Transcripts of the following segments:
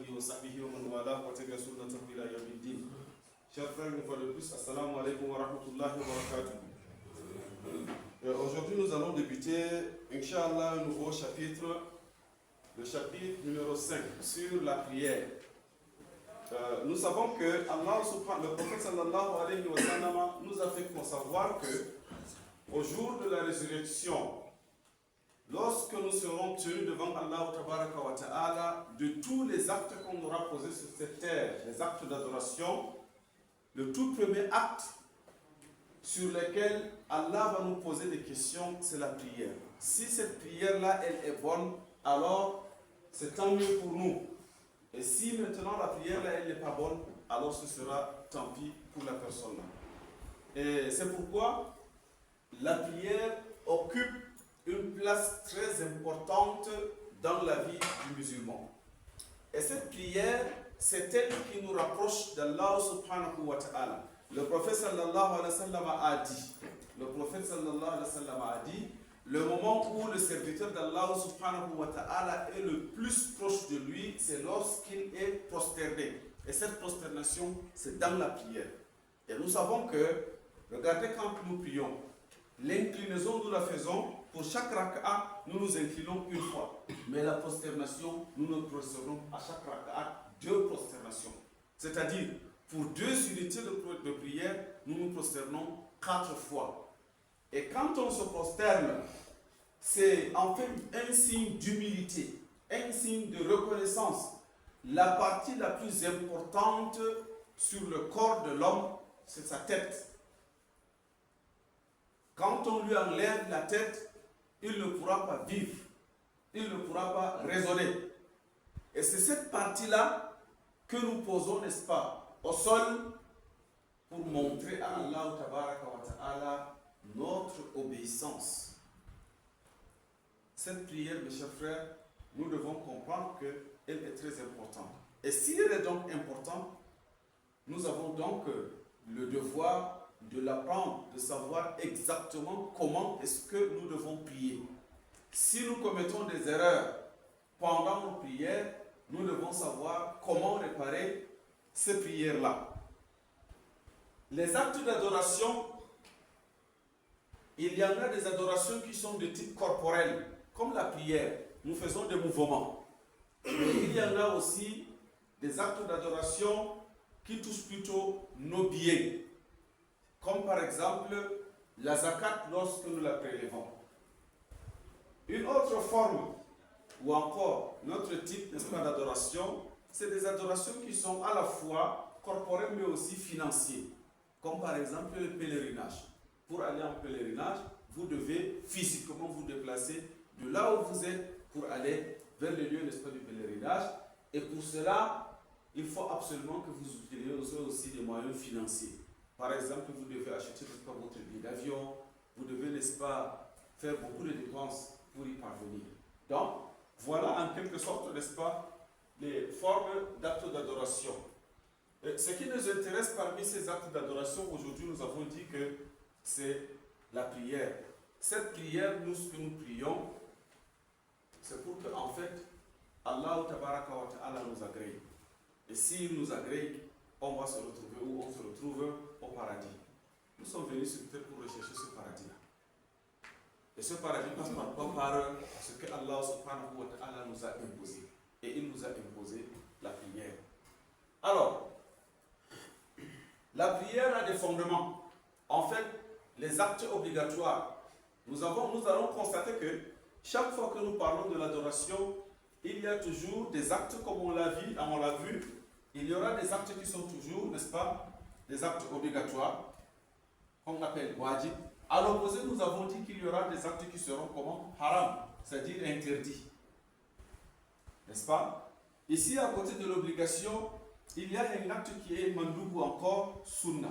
وصحبه ومن والاه وتبع سنته الى يوم الدين. Chers frères, une fois de plus, assalamu alaikum wa rahmatullahi wa barakatuh. Aujourd'hui, nous allons débuter, Inch'Allah, un nouveau chapitre, le chapitre numéro 5 sur la prière. Nous savons que Allah, le prophète sallallahu alayhi wa sallam, nous a fait savoir que au jour de la résurrection, lorsque nous serons tenus devant Allah wa ta'ala, de tous les actes qu'on aura posés sur cette terre, les actes d'adoration, le tout premier acte sur lequel Allah va nous poser des questions, c'est la prière. Si cette prière-là, elle est bonne, alors c'est tant mieux pour nous. Et si maintenant la prière-là, elle n'est pas bonne, alors ce sera tant pis pour la personne-là. Et c'est pourquoi la prière occupe une place très importante dans la vie du musulman. Et cette prière, c'est elle qui nous rapproche d'Allah subhanahu wa ta'ala. Le prophète sallallahu alayhi wa sallam a dit, le moment où le serviteur d'Allah subhanahu wa ta'ala est le plus proche de lui, c'est lorsqu'il est prosterné. Et cette prosternation, c'est dans la prière. Et nous savons que, regardez quand nous prions, l'inclinaison nous la faisons, pour chaque raka'a, nous nous inclinons une fois. Mais la prosternation, nous nous prosternons à chaque raka'a 2 prosternations. C'est-à-dire, pour 2 unités de prière, nous nous prosternons 4 fois. Et quand on se prosterne, c'est en fait un signe d'humilité, un signe de reconnaissance. La partie la plus importante sur le corps de l'homme, c'est sa tête. Quand on lui enlève la tête, il ne pourra pas vivre, il ne pourra pas raisonner. Et c'est cette partie-là que nous posons, n'est-ce pas, au sol pour montrer à Allah wa ta'ala notre obéissance. Cette prière, mes chers frères, nous devons comprendre qu'elle est très importante. Et si elle est donc importante, nous avons donc le devoir de l'apprendre, de savoir exactement comment est-ce que nous devons prier. Si nous commettons des erreurs pendant nos prières, nous devons savoir comment réparer ces prières-là. Les actes d'adoration, il y en a des adorations qui sont de type corporel, comme la prière. Nous faisons des mouvements. Mais il y en a aussi des actes d'adoration qui touchent plutôt nos biens. Comme par exemple la zakat lorsque nous la prélevons. Une autre forme, ou encore notre type d'adoration, c'est des adorations qui sont à la fois corporelles mais aussi financières. Comme par exemple le pèlerinage. Pour aller en pèlerinage, vous devez physiquement vous déplacer de là où vous êtes pour aller vers le lieu, n'est-ce pas, du pèlerinage. Et pour cela, il faut absolument que vous utilisiez aussi des moyens financiers. Par exemple, vous devez acheter, n'est-ce pas, votre billet d'avion, vous devez, n'est-ce pas, faire beaucoup de dépenses pour y parvenir. Donc, voilà en quelque sorte, n'est-ce pas, les formes d'actes d'adoration. Ce qui nous intéresse parmi ces actes d'adoration, aujourd'hui, nous avons dit que c'est la prière. Cette prière, nous, ce que nous prions, c'est pour que, en fait, Allah tabaraka wa ta'ala nous agrée. Et s'il nous agrée, on va se retrouver où on se retrouve au paradis. Nous sommes venus sur terre pour rechercher ce paradis-là. Et ce paradis passe par quoi? Par ce que Allah subhanahu wa ta'ala nous a imposé. Et il nous a imposé la prière. Alors, la prière a des fondements. En fait, les actes obligatoires. Nous allons constater que chaque fois que nous parlons de l'adoration, il y a toujours des actes comme on l'a vu. Il y aura des actes qui sont toujours, n'est-ce pas, des actes obligatoires, qu'on appelle wajib. À l'opposé, nous avons dit qu'il y aura des actes qui seront comment? Haram, c'est-à-dire interdits. N'est-ce pas? Ici, à côté de l'obligation, il y a un acte qui est mandoub ou encore sunna.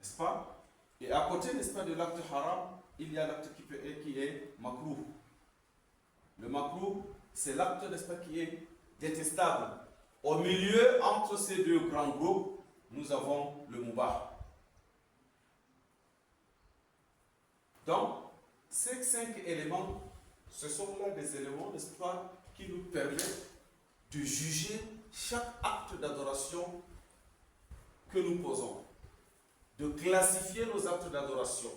N'est-ce pas? Et à côté, n'est-ce pas, de l'acte haram, il y a l'acte qui est makruh. Le makruh, c'est l'acte, n'est-ce pas, qui est détestable. Au milieu, entre ces 2 grands groupes, nous avons le mubah. Donc, ces 5 éléments, ce sont là des éléments, n'est-ce pas, qui nous permettent de juger chaque acte d'adoration que nous posons, de classifier nos actes d'adoration.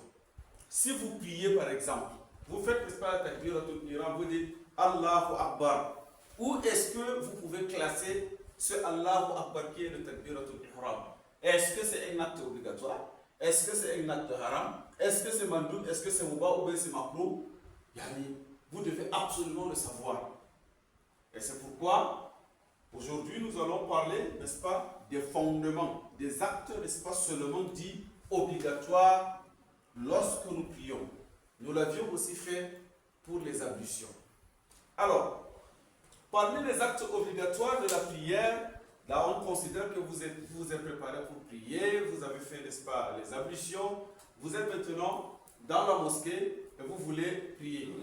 Si vous priez par exemple, vous faites, n'est-ce pas, la takbiratul ihram, vous dites Allahu Akbar. Où est-ce que vous pouvez classer ce Allahu Akbar qui est le takbiratul ihram? Est-ce que c'est un acte obligatoire? Est-ce que c'est un acte haram? Est-ce que c'est mandoub? Est-ce que c'est mouba ou bien c'est makrouh? Vous devez absolument le savoir. Et c'est pourquoi aujourd'hui nous allons parler, n'est-ce pas, des fondements, des actes, n'est-ce pas, seulement dits obligatoires lorsque nous prions. Nous l'avions aussi fait pour les ablutions. Alors, parmi les actes obligatoires de la prière, là on considère que vous êtes préparé pour prier, vous avez fait, n'est-ce pas, les ablutions, vous êtes maintenant dans la mosquée et vous voulez prier.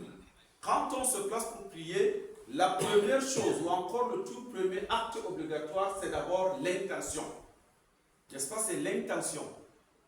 Quand on se place pour prier, la première chose, ou encore le tout premier acte obligatoire, c'est d'abord l'intention. N'est-ce pas, c'est l'intention.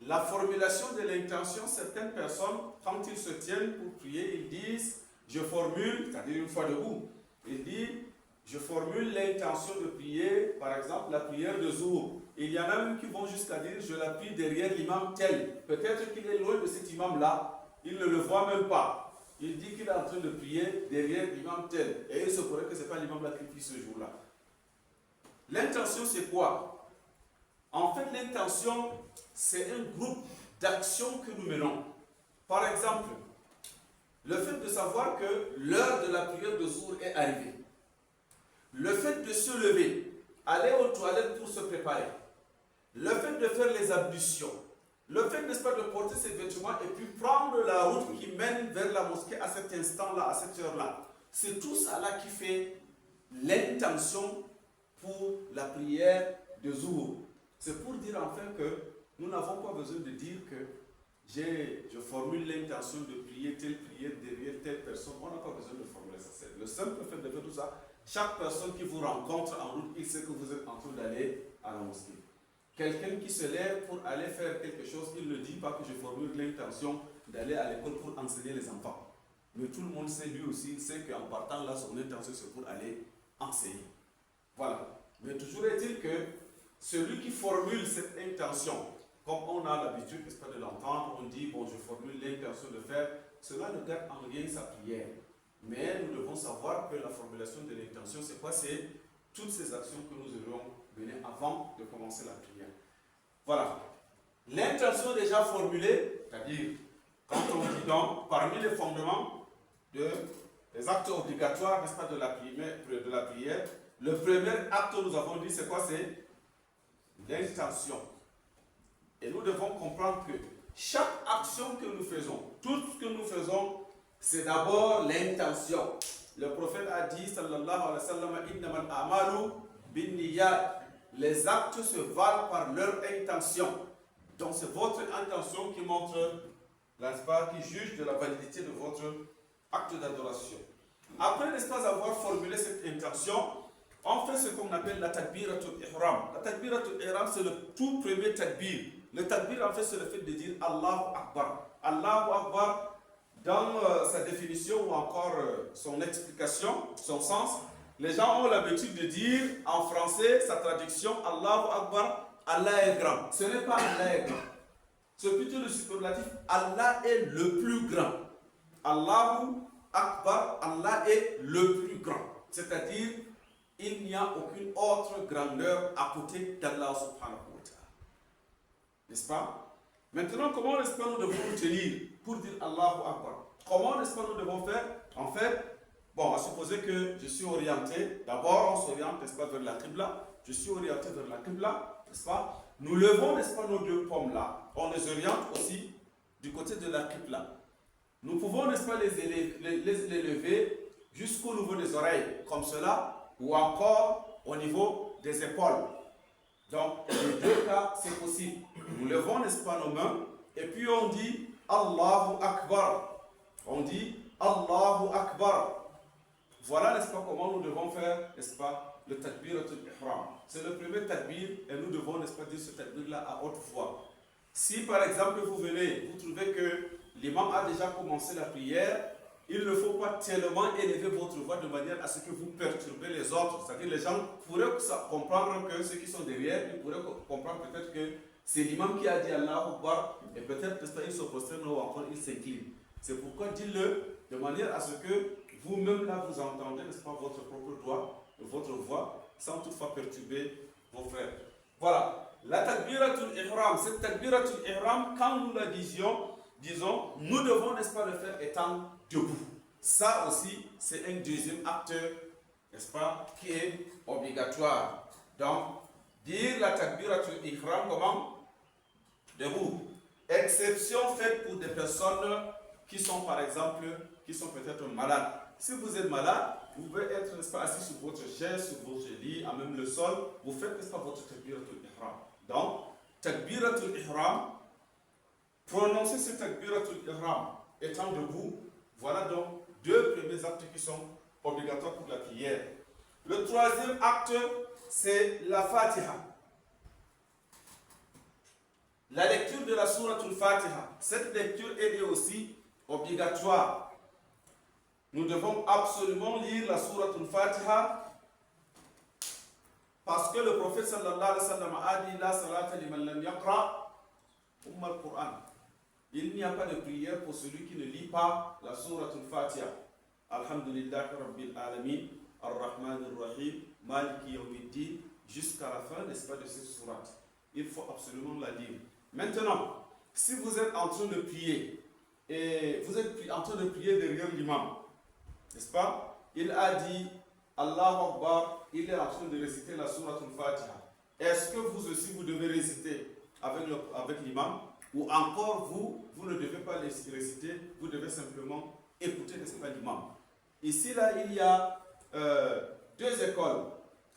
La formulation de l'intention, certaines personnes, quand ils se tiennent pour prier, ils disent, je formule, c'est-à-dire une fois debout, ils disent, je formule l'intention de prier, par exemple, la prière de Zour. Il y en a même qui vont jusqu'à dire, je la prie derrière l'imam tel. Peut-être qu'il est loin de cet imam-là, il ne le voit même pas. Il dit qu'il est en train de prier derrière l'imam tel. Et il se pourrait que ce n'est pas l'imam là qui prie ce jour-là. L'intention, c'est quoi? En fait, l'intention, c'est un groupe d'actions que nous menons. Par exemple, le fait de savoir que l'heure de la prière de Zour est arrivée. Le fait de se lever, aller aux toilettes pour se préparer. Le fait de faire les ablutions. Le fait, n'est-ce pas, de porter ses vêtements et puis prendre la route qui mène vers la mosquée à cet instant-là, à cette heure-là. C'est tout ça là qui fait l'intention pour la prière de Zour. C'est pour dire enfin que nous n'avons pas besoin de dire que je formule l'intention de prier telle prière derrière telle personne. On n'a pas besoin de formuler ça. C'est le simple fait de faire tout ça. Chaque personne qui vous rencontre en route, il sait que vous êtes en train d'aller à la mosquée. Quelqu'un qui se lève pour aller faire quelque chose, il ne dit pas que je formule l'intention d'aller à l'école pour enseigner les enfants. Mais tout le monde sait, lui aussi, il sait qu'en partant là, son intention c'est pour aller enseigner. Voilà. Mais toujours est-il que celui qui formule cette intention, comme on a l'habitude, n'est-ce pas, de l'entendre, on dit, bon, je formule l'intention de faire, cela ne garde en rien sa prière. Mais nous devons savoir que la formulation de l'intention, c'est quoi? C'est toutes ces actions que nous aurons menées avant de commencer la prière. Voilà. L'intention déjà formulée, c'est-à-dire, quand on dit donc, parmi les fondements des actes obligatoires, n'est-ce pas, de la prière, le premier acte, nous avons dit, c'est quoi? C'est l'intention. Et nous devons comprendre que chaque action que nous faisons, tout ce que nous faisons, c'est d'abord l'intention. Le prophète a dit, sallallahu alayhi wa sallam, innamal a'malu binniyat. Les actes se valent par leur intention. Donc c'est votre intention qui montre, n'est-ce pas, qui juge de la validité de votre acte d'adoration. Après, n'est-ce pas, avoir formulé cette intention, on fait ce qu'on appelle la takbiratul ihram. La takbiratul ihram, c'est le tout premier takbir. Le takbir, en fait, c'est le fait de dire Allahu Akbar. Allahu Akbar, dans sa définition ou encore son explication, son sens, les gens ont l'habitude de dire en français, sa traduction, Allahu Akbar, Allah est grand. Ce n'est pas Allah est grand. C'est plutôt le superlatif, Allah est le plus grand. Allahu Akbar, Allah est le plus grand. C'est-à-dire, il n'y a aucune autre grandeur à côté d'Allah subhanahu wa ta'ala. N'est-ce pas? Maintenant, comment est-ce que nous devons nous tenir pour dire Allahu Akbar? Comment est-ce que nous devons faire? En fait, bon, à supposer que je suis orienté, d'abord on s'oriente, n'est-ce pas, vers la Qibla. Je suis orienté vers la Qibla, n'est-ce pas? Nous levons, n'est-ce pas, nos deux pommes là. On les oriente aussi du côté de la Qibla. Nous pouvons, n'est-ce pas, les lever jusqu'au niveau des oreilles, comme cela, ou encore au niveau des épaules. Donc, les deux cas, c'est possible. Nous levons, n'est-ce pas, nos mains, et puis on dit Allahu Akbar. On dit Allahu Akbar. Voilà, n'est-ce pas, comment nous devons faire, n'est-ce pas, le takbiratul ihram. C'est le premier takbir, et nous devons, n'est-ce pas, dire ce takbir-là à haute voix. Si, par exemple, vous venez, vous trouvez que l'imam a déjà commencé la prière, il ne faut pas tellement élever votre voix de manière à ce que vous perturbez les autres. C'est-à-dire les gens pourraient comprendre que ceux qui sont derrière, ils pourraient comprendre peut-être que c'est l'imam qui a dit Allahu Akbar et peut-être qu'ils se prosternent ou encore ils s'inclinent. C'est pourquoi dites-le de manière à ce que vous-même là vous entendez, n'est-ce pas, votre propre votre voix, sans toutefois perturber vos frères. Voilà. La takbiratul ihram, cette takbiratul ihram, quand nous la disons, nous devons, n'est-ce pas, le faire étant debout. Ça aussi, c'est un deuxième acte, n'est-ce pas, qui est obligatoire. Donc, dire la takbiratul ihram, comment? Debout. Exception faite pour des personnes qui sont, par exemple, qui sont peut-être malades. Si vous êtes malade, vous pouvez être, n'est-ce pas, assis sur votre chaise, sur votre lit, à même le sol. Vous faites, n'est-ce pas, votre takbiratul ihram. Donc, takbiratul ihram, prononcer ce takbiratul ihram étant debout, voilà donc deux premiers actes qui sont obligatoires pour la prière. Le troisième acte, c'est la Fatiha. La lecture de la souratul Fatiha. Cette lecture, elle est aussi obligatoire. Nous devons absolument lire la souratul Fatiha parce que le prophète sallallahu alayhi wa sallam a dit la salata liman lam yaqra al Qur'an. Il n'y a pas de prière pour celui qui ne lit pas la souratul Fatiha. Alhamdulillah rabbil alamin, ar-Rahman ar-Rahim, Maliki yawmiddin, jusqu'à la fin, n'est-ce pas, de cette sourate. Il faut absolument la lire. Maintenant, si vous êtes en train de prier et vous êtes en train de prier derrière l'imam, n'est-ce pas? Il a dit Allahu Akbar, il est en train de réciter la souratul Fatiha. Est-ce que vous aussi vous devez réciter avec l'imam? Ou encore vous ne devez pas les réciter, vous devez simplement écouter, n'est-ce pas, l'imam? Ici, là, il y a deux écoles.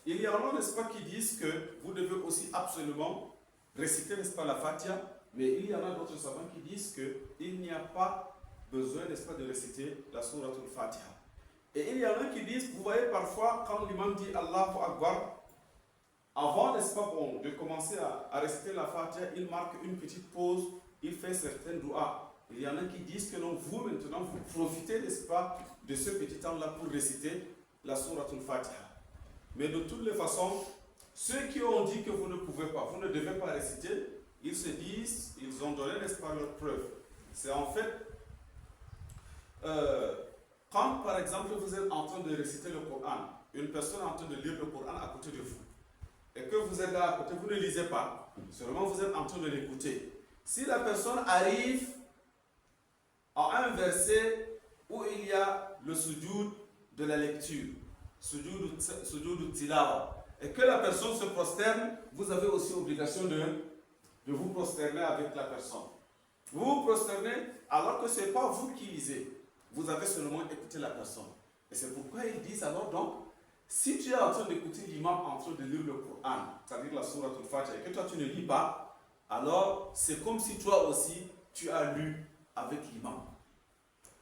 Il y en a, n'est-ce pas, qui disent que vous devez aussi absolument réciter, n'est-ce pas, la Fatiha, mais il y en a d'autres savants qui disent qu'il n'y a pas besoin, n'est-ce pas, de réciter la souratul Fatiha. Et il y en a qui disent, vous voyez, parfois, quand l'imam dit Allahu Akbar, avant, n'est-ce pas, bon, de commencer à réciter la Fatiha, il marque une petite pause, il fait certains doigts. Il y en a qui disent que non, vous, maintenant, vous profitez, n'est-ce pas, de ce petit temps-là pour réciter la souratul Fatiha. Mais de toutes les façons, ceux qui ont dit que vous ne pouvez pas, vous ne devez pas réciter, ils se disent, ils ont donné, n'est-ce pas, leur preuve. C'est en fait, quand par exemple vous êtes en train de réciter le Coran, une personne est en train de lire le Coran à côté de vous, et que vous êtes là à côté, vous ne lisez pas, seulement vous êtes en train de l'écouter. Si la personne arrive à un verset où il y a le sujoud de la lecture, sujoud tilawa, et que la personne se prosterne, vous avez aussi obligation de vous prosterner avec la personne. Vous vous prosternez alors que ce n'est pas vous qui lisez. Vous avez seulement écouté la personne. Et c'est pourquoi ils disent alors donc, si tu es en train d'écouter l'imam en train de lire le Coran, c'est-à-dire la souratul Fatiha, et que toi tu ne lis pas, alors c'est comme si toi aussi tu as lu avec l'imam.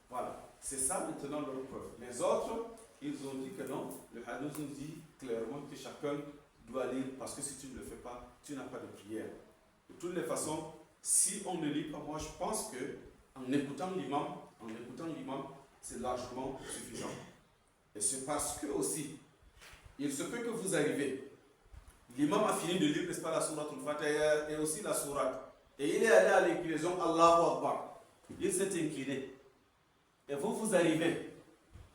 Voilà. C'est ça maintenant leur preuve. Les autres, ils ont dit que non. Le hadith nous dit clairement que chacun doit lire parce que si tu ne le fais pas, tu n'as pas de prière. De toutes les façons, si on ne lit pas, moi je pense que en écoutant l'imam, c'est largement suffisant. Et c'est parce que aussi, il se peut que vous arrivez. L'imam a fini de lire, n'est-ce pas, la souratul Fatiha et aussi la sourate. Et il est allé à l'inclinaison Allahu Akbar. Il s'est incliné. Et vous arrivez.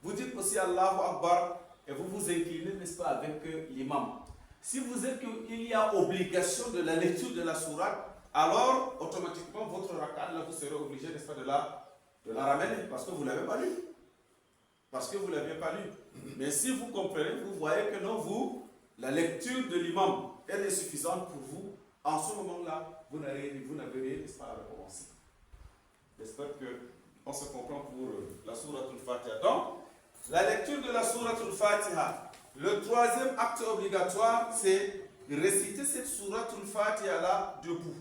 Vous dites aussi Allahu Akbar et vous vous inclinez, n'est-ce pas, avec l'imam. Si vous êtes qu'il y a obligation de la lecture de la sourate, alors automatiquement votre rakat, là, vous serez obligé, n'est-ce pas, de la ramener parce que vous ne l'avez pas lu. Parce que vous ne l'avez pas lu. Mais si vous comprenez, vous voyez que non, la lecture de l'imam, elle est suffisante pour vous. En ce moment-là, vous n'avez rien, n'est-ce pas, à recommencer. J'espère qu'on se comprend pour la souratul Fatiha. Donc, la lecture de la souratul Fatiha, le troisième acte obligatoire, c'est réciter cette souratul Fatiha-là debout.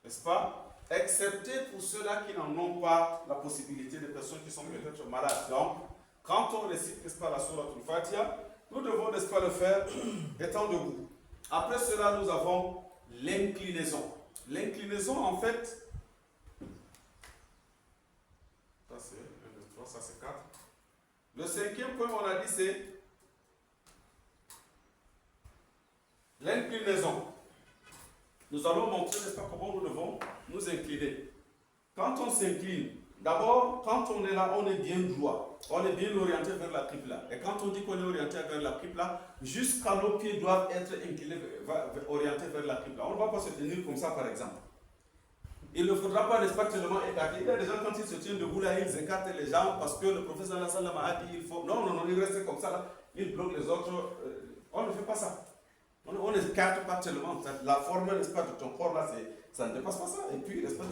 N'est-ce pas? Excepté pour ceux-là qui n'en ont pas la possibilité, des personnes qui sont peut-être malades. Donc, quand on récite, n'est-ce pas, la souratul Fatiha, nous devons, n'est-ce pas, le faire étant debout. Après cela, nous avons l'inclinaison. L'inclinaison, en fait, ça c'est 1, 2, 3, ça c'est 4. Le cinquième point, on a dit, c'est l'inclinaison. Nous allons montrer, n'est-ce pas, comment nous devons nous incliner. Quand on s'incline, d'abord, quand on est là, on est bien droit. On est bien orienté vers la qibla. Et quand on dit qu'on est orienté vers la qibla, jusqu'à nos pieds doivent être inclinés, orientés vers la qibla. On ne va pas se tenir comme ça, par exemple. Il ne faudra pas, n'est-ce pas, tellement écarter. Il y a des gens, quand ils se tiennent debout là, ils écartent les jambes parce que le professeur a dit il faut. Non, ils restent comme ça là. Ils bloquent les autres. On ne fait pas ça. On n'écarte pas tellement. La forme, n'est-ce pas, de ton corps là, ça ne dépasse pas ça. Et puis, n'est-ce pas,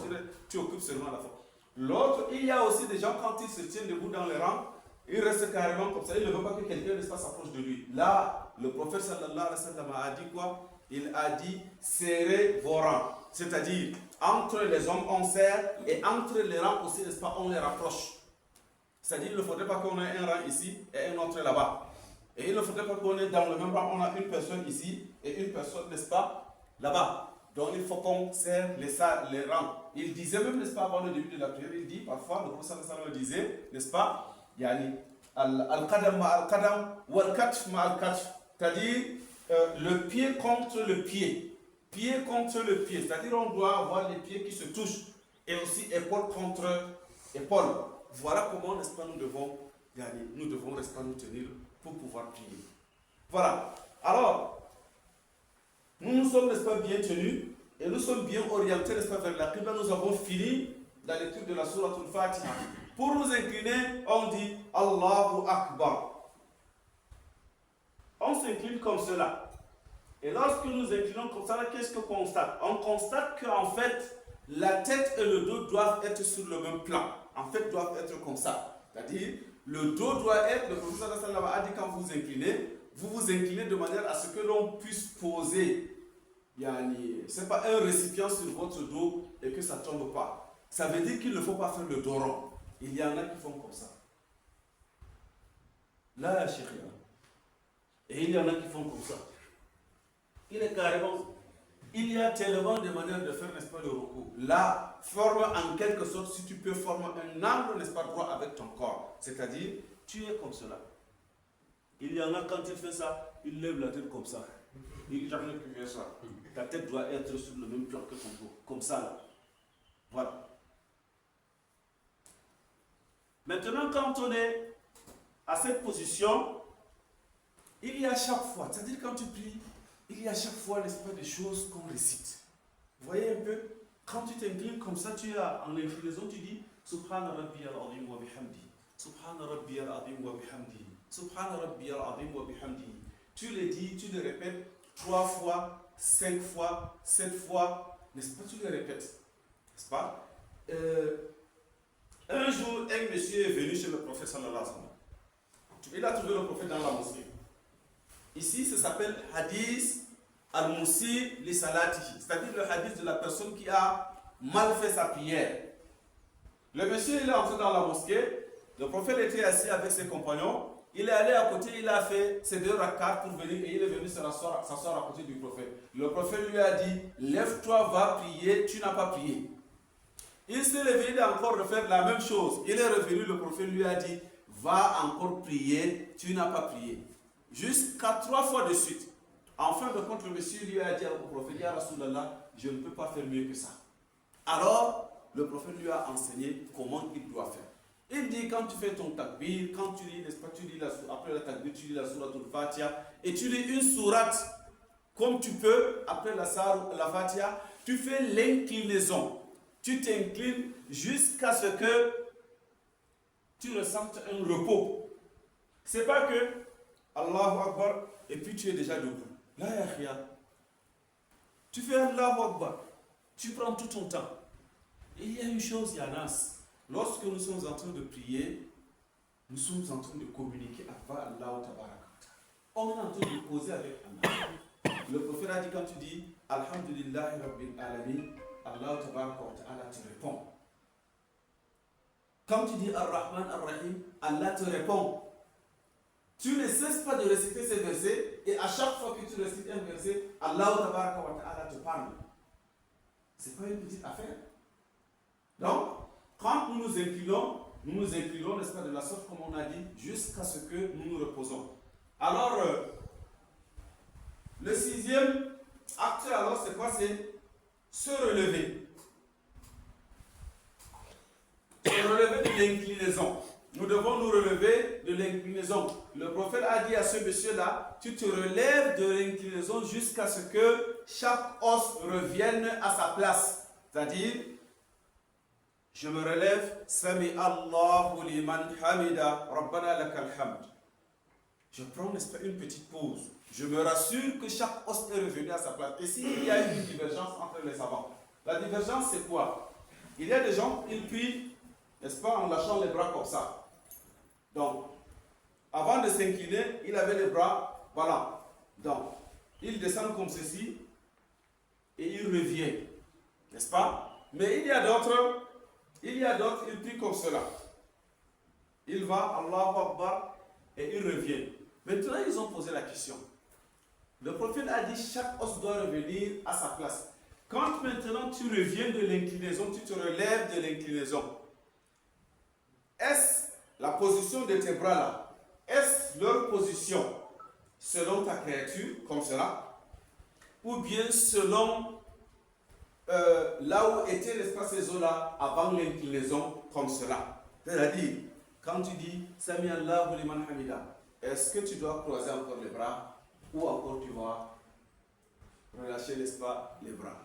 tu occupes seulement la forme. L'autre, il y a aussi des gens, quand ils se tiennent debout dans les rangs, ils restent carrément comme ça. Ils ne veulent pas que quelqu'un, n'est-ce pas, s'approche de lui. Là, le prophète sallallahu alayhi wa sallam a dit quoi? Il a dit serrez vos rangs. C'est-à-dire, entre les hommes, on serre, et entre les rangs aussi, n'est-ce pas, on les rapproche. C'est-à-dire, il ne faudrait pas qu'on ait un rang ici et un autre là-bas. Et il ne faudrait pas qu'on ait dans le même rang, on a une personne ici et une personne, n'est-ce pas, là-bas. Donc, il faut qu'on serre les rangs. Il disait même, n'est-ce pas, avant le début de la prière, il dit, parfois, le prophète sallallahu alayhi wa sallam disait, n'est-ce pas, yani, al-qadam ma'al-qadam, wal-katf ma'al-katf. C'est-à-dire, le pied contre le pied. Pied contre le pied. C'est-à-dire, on doit avoir les pieds qui se touchent. Et aussi, épaule contre épaule. Voilà comment, n'est-ce pas, nous devons, n'est-ce pas, nous tenir pour pouvoir prier. Voilà. Alors, nous sommes, n'est-ce pas, bien tenus et nous sommes bien orientés, n'est-ce pas, vers la qibla. Nous avons fini la lecture de la sourate al-Fatiha. Pour nous incliner, on dit Allahu Akbar. On s'incline comme cela. Et lorsque nous inclinons comme ça, qu'est-ce qu'on constate? On constate qu'en fait, la tête et le dos doivent être sur le même plan. En fait, doivent être comme ça. C'est-à-dire, le dos doit être, le professeur a dit quand vous vous inclinez de manière à ce que l'on puisse poser, ce n'est pas un récipient sur votre dos et que ça ne tombe pas. Ça veut dire qu'il ne faut pas faire le dos rond. Il y en a qui font comme ça. Là, chérie. Et il y en a qui font comme ça. Il est carrément. Il y a tellement de manières de faire, n'est-ce pas, le recours. Là, forme en quelque sorte, si tu peux former un angle, n'est-ce pas, droit avec ton corps. C'est-à-dire, tu es comme cela. Il y en a, quand il fait ça, il lève la tête comme ça. Il dit jamais que fait ça. Ta tête doit être sur le même plan que ton dos. Comme ça, là. Voilà. Maintenant, quand on est à cette position, il y a chaque fois, c'est-à-dire quand tu pries, il y a chaque fois, n'est-ce pas, des choses qu'on récite. Vous voyez un peu, quand tu t'inclines comme ça, tu as en inclinaison, tu dis Subhana Rabbiyal Azim wa bihamdi. Subhana Rabbiyal Azim wa bihamdi. Subhana Rabbiyal Azim wa bihamdi. Tu le dis, tu le répètes 3 fois, 5 fois, 7 fois, n'est-ce pas, tu le répètes. N'est-ce pas? Un jour, un monsieur est venu chez le prophète sallallahu alayhi wa sallam. Il a trouvé le prophète dans la mosquée. Ici, ça s'appelle hadith al-Musi li salatihi, c'est-à-dire le hadith de la personne qui a mal fait sa prière. Le monsieur, il est entré dans la mosquée, le prophète était assis avec ses compagnons, il est allé à côté, il a fait ses 2 rakats pour venir et il est venu s'asseoir à côté du prophète. Le prophète lui a dit, lève-toi, va prier, tu n'as pas prié. Il s'est levé, il a encore refait la même chose. Il est revenu, le prophète lui a dit, va encore prier, tu n'as pas prié. Jusqu'à 3 fois de suite. En fin de compte, le monsieur lui a dit au prophète, Ya Rasulallah, je ne peux pas faire mieux que ça. Alors, le prophète lui a enseigné comment il doit faire. Il dit, quand tu fais ton takbir, quand tu lis, n'est-ce pas, tu lis après la takbir, tu lis la sourate al-Fatiha, et tu lis une sourate, comme tu peux, après la Fatiha, tu fais l'inclinaison. Tu t'inclines jusqu'à ce que tu ressentes un repos. C'est pas que Allahu Akbar et puis tu es déjà debout. Là, il n'y a rien. Tu fais Allahu Akbar. Tu prends tout ton temps. Et il y a une chose, Yanas. Lorsque nous sommes en train de prier, nous sommes en train de communiquer avec Allah. On est en train de causer avec Allah. Le prophète a dit, quand tu dis Alhamdulillah Rabbil Alamin, Allah te répond. Quand tu dis Ar-Rahman Ar-Rahim, Allah te répond. Tu ne cesses pas de réciter ces versets et à chaque fois que tu récites un verset, Allah te parle. Ce n'est pas une petite affaire. Donc, quand nous nous inclinons, nous nous inclinons, n'est-ce pas, de la sorte comme on a dit, jusqu'à ce que nous nous reposons. Alors, le sixième acte, alors, c'est quoi? C'est se relever. Se relever de l'inclinaison. Nous devons nous relever de l'inclinaison. Le prophète a dit à ce monsieur-là, tu te relèves de l'inclinaison jusqu'à ce que chaque os revienne à sa place. C'est-à-dire, je me relève, Sami Allahu liman hamida, Rabbana lakal hamd. Je prends, n'est-ce pas, une petite pause. Je me rassure que chaque os est revenu à sa place. Et s'il y a une divergence entre les savants, la divergence c'est quoi? Il y a des gens, ils prient, n'est-ce pas, en lâchant les bras comme ça. Donc, avant de s'incliner, il avait les bras, voilà. Donc, il descend comme ceci et il revient, n'est-ce pas? Mais il y a d'autres, ils prient comme cela. Il va, Allahu Akbar, et il revient. Maintenant, ils ont posé la question. Le prophète a dit, chaque os doit revenir à sa place. Quand maintenant tu reviens de l'inclinaison, tu te relèves de l'inclinaison, est-ce la position de tes bras là, est-ce leur position selon ta créature, comme cela, ou bien selon là où étaient, n'est-ce pas, ces os-là avant l'inclinaison, comme cela? C'est-à-dire, quand tu dis Sami Allahu liman hamida, est-ce que tu dois croiser encore les bras, ou encore tu vas relâcher, n'est-ce pas, les bras?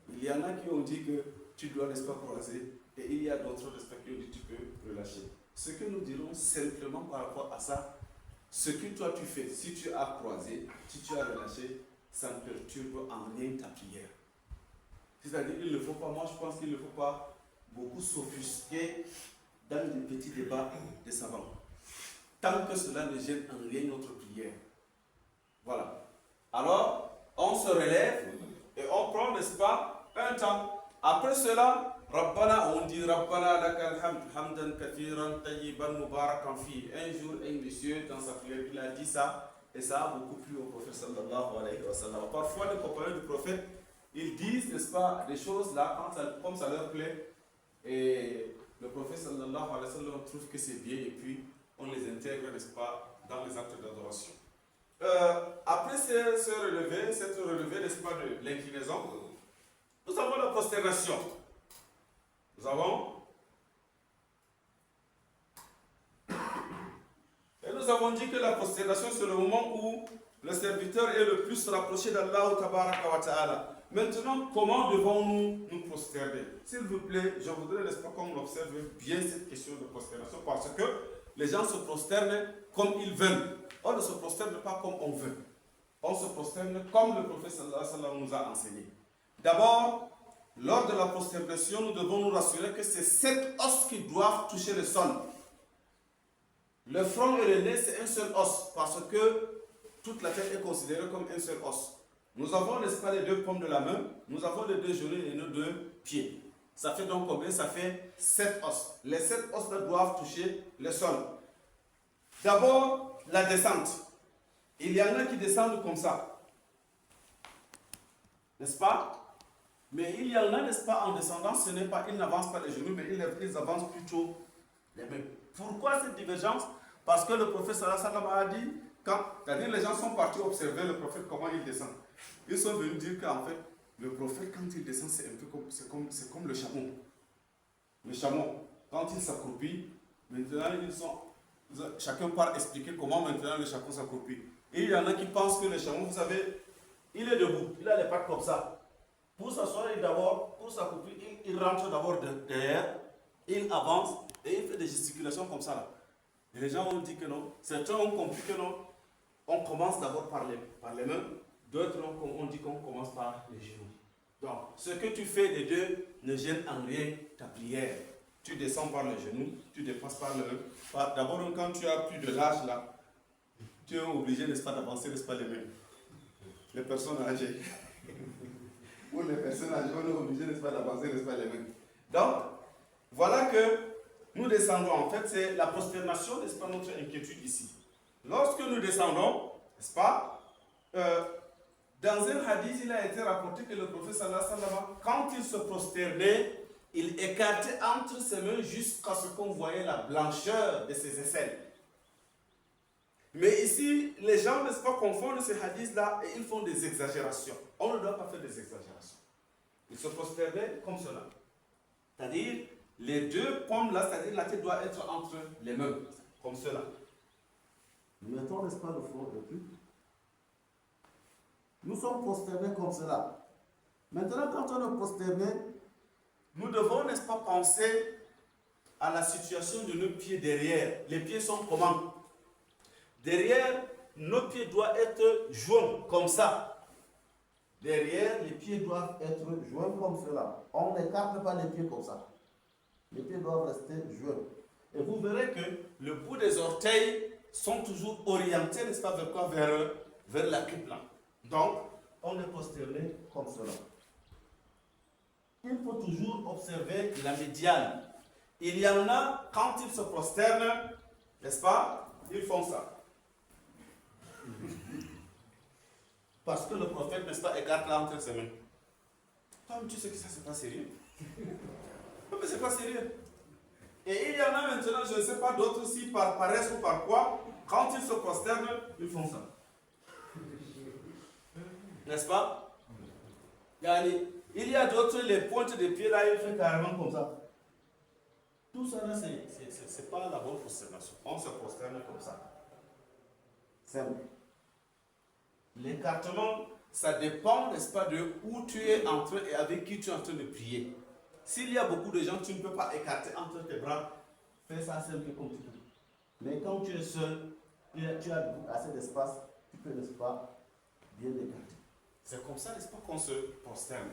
Il y en a qui ont dit que tu dois, n'est-ce pas, croiser, et il y a d'autres, n'est-ce pas, qui ont dit que tu peux relâcher. Ce que nous dirons simplement par rapport à ça, ce que toi tu fais, si tu as croisé, si tu as relâché, ça ne perturbe en rien ta prière. C'est-à-dire, il ne faut pas, moi je pense qu'il ne faut pas beaucoup s'offusquer dans des petits débats des savants. Tant que cela ne gêne en rien notre prière. Voilà. Alors, on se relève et on prend, n'est-ce pas, un temps. Après cela, Rabbana, on dit Rabbana lakal hamd, hamdan kathiran, tayyiban, mubarakan fi. Un jour, un monsieur, dans sa prière, il a dit ça, et ça a beaucoup plu au prophète sallallahu alayhi wa sallam. Parfois, les compagnons du prophète, ils disent, n'est-ce pas, des choses là, comme ça leur plaît, et le prophète sallallahu alayhi wa sallam trouve que c'est bien, et puis on les intègre, n'est-ce pas, dans les actes d'adoration. Après se relever, cette relevée, n'est-ce pas, de l'inclinaison, nous avons la prosternation. Nous avons. Et nous avons dit que la prosternation, c'est le moment où le serviteur est le plus rapproché d'Allah Tabaraka wa Ta'ala. Maintenant, comment devons-nous nous prosterner? S'il vous plaît, je voudrais, n'est-ce pas, qu'on observe bien cette question de prosternation, parce que les gens se prosternent comme ils veulent. On ne se prosterne pas comme on veut. On se prosterne comme le prophète sallallahu alayhi wa sallam nous a enseigné. D'abord, lors de la prosternation, nous devons nous rassurer que c'est 7 os qui doivent toucher le sol. Le front et le nez, c'est un seul os, parce que toute la tête est considérée comme un seul os. Nous avons, n'est-ce pas, les 2 paumes de la main, nous avons les 2 genoux et nos 2 pieds. Ça fait donc combien? Ça fait 7 os. Les 7 os doivent toucher le sol. D'abord, la descente. Il y en a qui descendent comme ça. N'est-ce pas? Mais il y en a, n'est-ce pas, en descendant, ce n'est pas, ils n'avancent pas les genoux, mais ils avancent plutôt les mains. Pourquoi cette divergence? Parce que le prophète sallallahu alayhi wa sallam a dit, c'est-à-dire les gens sont partis observer le prophète comment il descend. Ils sont venus dire qu'en fait, le prophète, quand il descend, c'est un peu comme le chameau. Le chameau, quand il s'accroupit, maintenant chacun part expliquer comment maintenant le chameau s'accroupit. Et il y en a qui pensent que le chameau, vous savez, il est debout, il a les pattes comme ça. Pour s'asseoir d'abord, pour s'accroupir, il rentre d'abord derrière, il avance et il fait des gesticulations comme ça là. Et les gens ont dit que non. Certains ont compris que non. On commence d'abord par les mains, d'autres ont dit qu'on commence par les genoux. Donc, ce que tu fais des deux ne gêne en rien ta prière. Tu descends par les genoux, tu dépasses par les mains. D'abord, quand tu as plus de l'âge là, tu es obligé, n'est-ce pas, d'avancer, n'est-ce pas, les mains. Les personnes âgées. Pour les personnes âgées, on est obligé, n'est-ce pas, d'avancer, n'est-ce pas, les mains. Donc, voilà que nous descendons. En fait, c'est la prosternation, n'est-ce pas, notre inquiétude ici. Lorsque nous descendons, n'est-ce pas, dans un hadith, il a été rapporté que le prophète sallallahu alayhi wa sallam, quand il se prosternait, il écartait entre ses mains jusqu'à ce qu'on voyait la blancheur de ses aisselles. Mais ici, les gens, n'est-ce pas, confondent ces hadiths-là et ils font des exagérations. On ne doit pas faire des exagérations. Ils se prosternaient comme cela. C'est-à-dire, les deux pommes là, c'est-à-dire la tête doit être entre les mains, comme cela. Nous mettons, n'est-ce pas, le front le plus. Nous sommes prosternés comme cela. Maintenant, quand on est prosterné, nous devons, n'est-ce pas, penser à la situation de nos pieds derrière. Les pieds sont comment? Derrière, nos pieds doivent être joints comme ça. Derrière, les pieds doivent être joints comme cela. On n'écarte pas les pieds comme ça. Les pieds doivent rester joints. Et vous verrez que le bout des orteils sont toujours orientés, n'est-ce pas, vers quoi? Vers la qibla. Donc, on est prosterné comme cela. Il faut toujours observer la médiane. Il y en a, quand ils se prosternent, n'est-ce pas, ils font ça. Parce que le prophète, n'est-ce pas, écarte là entre ses mains. Toi, tu sais que ça, c'est pas sérieux. Non, mais c'est pas sérieux. Et il y en a maintenant, je ne sais pas d'autres aussi, par paresse ou par quoi, quand ils se prosternent, ils font ça. N'est-ce pas? Il y a d'autres, les pointes des pieds là, ils font carrément comme ça. Tout ça là, c'est pas la bonne prosternation. On se prosterne comme ça. Simple. L'écartement, ça dépend, n'est-ce pas, de où tu es en train et avec qui tu es en train de prier. S'il y a beaucoup de gens, tu ne peux pas écarter entre tes bras. Fais ça simple comme tu peux. Mais quand tu es seul, tu as assez d'espace, tu peux, n'est-ce pas, bien écarter. C'est comme ça, n'est-ce pas, qu'on se prosterne.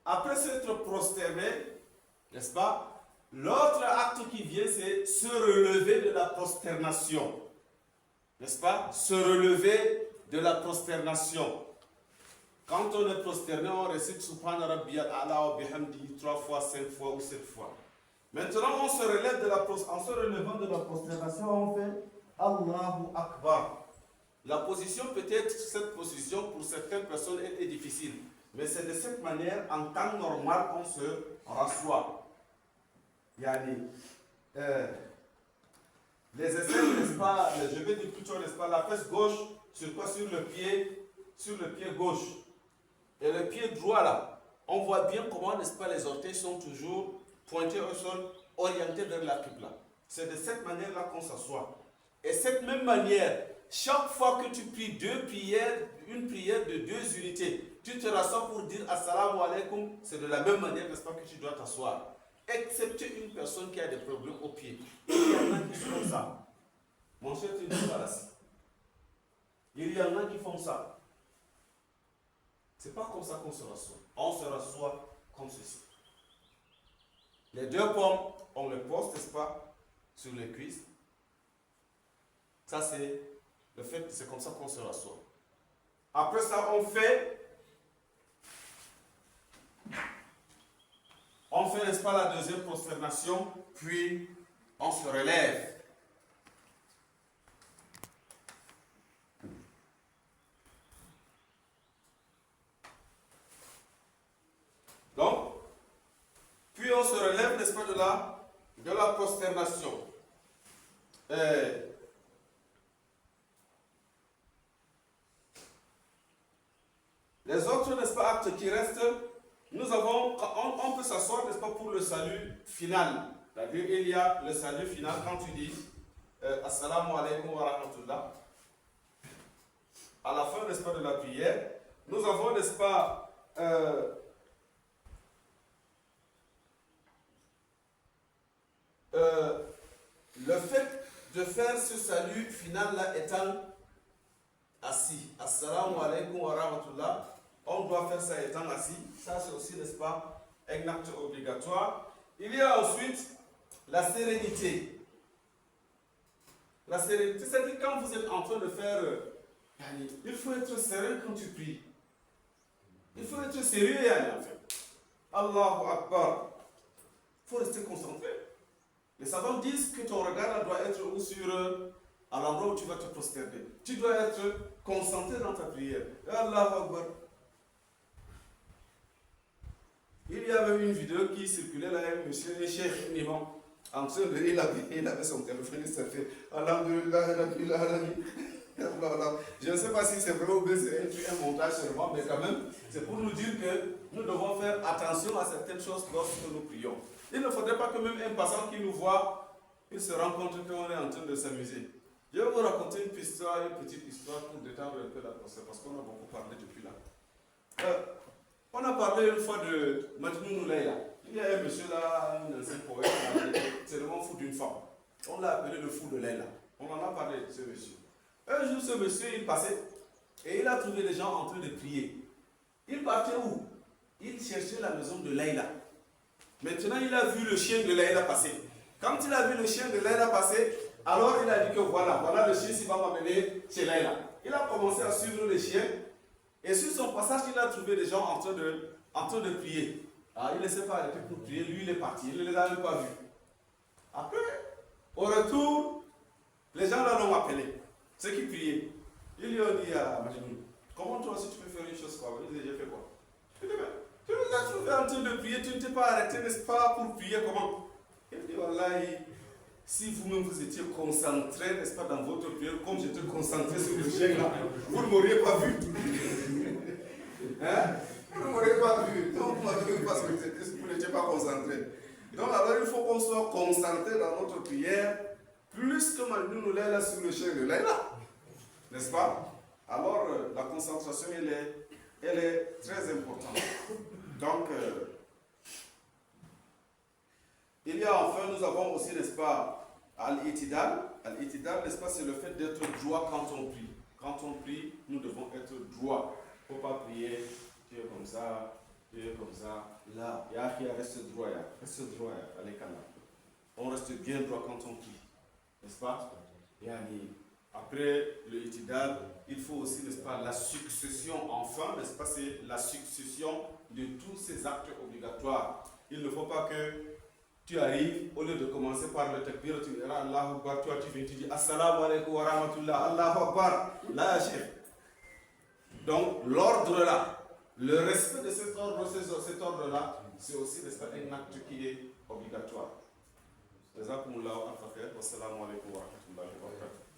Après s'être prosterné, n'est-ce pas, l'autre acte qui vient, c'est se relever de la prosternation. N'est-ce pas? Se relever de la prosternation. Quand on est prosterné, on récite Subhana Rabbiyal A'la wa bihamdihi 3 fois, 5 fois ou 7 fois. Maintenant, on se relève en se relevant de la prosternation, on fait Allahu Akbar. La position, peut-être, cette position, pour certaines personnes, est difficile. Mais c'est de cette manière, en temps normal, on se rassoit. Les aisselles, n'est-ce pas, je vais dire plutôt, n'est-ce pas, la fesse gauche, sur quoi? Sur le pied gauche. Et le pied droit là, on voit bien comment, n'est-ce pas, les orteils sont toujours pointés au sol, orientés vers la qibla. C'est de cette manière-là qu'on s'assoit. Et cette même manière, chaque fois que tu pries une prière de 2 unités, tu te rassois pour dire Assalamu alaikum, c'est de la même manière, n'est-ce pas, que tu dois t'asseoir. Excepté une personne qui a des problèmes au pied. Il y en a qui font ça. Mon cher, tu dis pas assis. Il y en a qui font ça. C'est pas comme ça qu'on se rassoit. On se rassoit comme ceci. Les 2 pommes, on les pose, n'est-ce pas, sur les cuisses. Ça, c'est le fait, c'est comme ça qu'on se rassoit. Après ça, on fait, n'est-ce pas, la deuxième prosternation, puis on se relève. Donc, puis on se relève, n'est-ce pas, de la prosternation. Les autres, n'est-ce pas, actes qui restent, on peut s'asseoir, n'est-ce pas, pour le salut final. C'est-à-dire, il y a le salut final quand tu dis Assalamu alaikum wa rahmatullah. À la fin, n'est-ce pas, de la prière, nous avons, n'est-ce pas, le fait de faire ce salut final là étant assis. Assalamu alaikum wa rahmatullah. On doit faire ça étant assis. Ça, c'est aussi, n'est-ce pas, un acte obligatoire. Il y a ensuite la sérénité. La sérénité, c'est-à-dire quand vous êtes en train de faire, il faut être serein quand tu pries. Il faut être sérieux, en fait. Allahu Akbar. Il faut rester concentré. Les savants disent que ton regard doit être où sur à l'endroit où tu vas te prosterner. Tu dois être concentré dans ta prière. Allahu Akbar. Il y avait une vidéo qui circulait là, un monsieur, un cheikh, un imam, en train de, il avait son téléphone, il s'est fait Alhamdulillah, je ne sais pas si c'est vrai ou bien c'est un montage seulement, mais quand même, c'est pour nous dire que nous devons faire attention à certaines choses lorsque nous prions. Il ne faudrait pas que même un passant qui nous voit, il se rende compte qu'on est en train de s'amuser. Je vais vous raconter une petite histoire pour détendre un peu l'atmosphère, parce qu'on a beaucoup parlé depuis là. On a parlé une fois de Majnun Leila. Il y a un monsieur là, un ancien poète, c'est le fou d'une femme. On l'a appelé le fou de Leila. On en a parlé de ce monsieur. Un jour, ce monsieur, il passait et il a trouvé des gens en train de prier. Il partait où? Il cherchait la maison de Leila. Maintenant, il a vu le chien de Leila passer. Quand il a vu le chien de Leila passer, alors il a dit que voilà le chien qui va m'amener chez Leila. Il a commencé à suivre le chien. Et sur son passage, il a trouvé des gens en train de prier. Alors, il ne s'est pas arrêté pour prier, lui il est parti, il ne les a même pas vus. Après, au retour, les gens là l'ont appelé, ceux qui priaient. Ils lui ont dit à Majnun, comment toi aussi tu peux faire une chose quoi? Il dit, j'ai fait quoi? Il dit, tu nous as trouvé en train de prier, tu ne t'es pas arrêté, n'est-ce pas, pour prier comment? Il dit, wallahi, si vous-même vous étiez concentré, n'est-ce pas, dans votre prière, comme j'étais concentré sur le chien là, vous ne m'auriez pas vu. Hein? Vous ne m'auriez pas vu. Donc vous m'avez vu parce que vous n'étiez pas concentré. Donc alors il faut qu'on soit concentré dans notre prière, plus que Majnun Leila sur le chien de Leila. N'est-ce pas? Alors la concentration, elle est très importante. Donc, il y a enfin, nous avons aussi, n'est-ce pas, Al-Itidal. Al-Itidal, n'est-ce pas, c'est le fait d'être droit quand on prie. Quand on prie, nous devons être droit. Il ne faut pas prier, tu es comme ça, Là, reste droit, allez, calme. On reste bien droit quand on prie. N'est-ce pas? Après le Itidal, il faut aussi, n'est-ce pas, la succession, enfin, n'est-ce pas, c'est la succession de tous ces actes obligatoires. Il ne faut pas que tu arrives, au lieu de commencer par le takbir, tu diras Allahu Akbar, toi tu viens, tu dis Assalamu alaikum wa rahmatullah, Allahu Akbar, là, chef. Donc, l'ordre là, le respect de cet ordre-là, c'est aussi, n'est-ce pas, un acte qui est obligatoire. Jazakumullahu khairan. Wassalamu alaikum wa rahmatullahi wa barakatuh.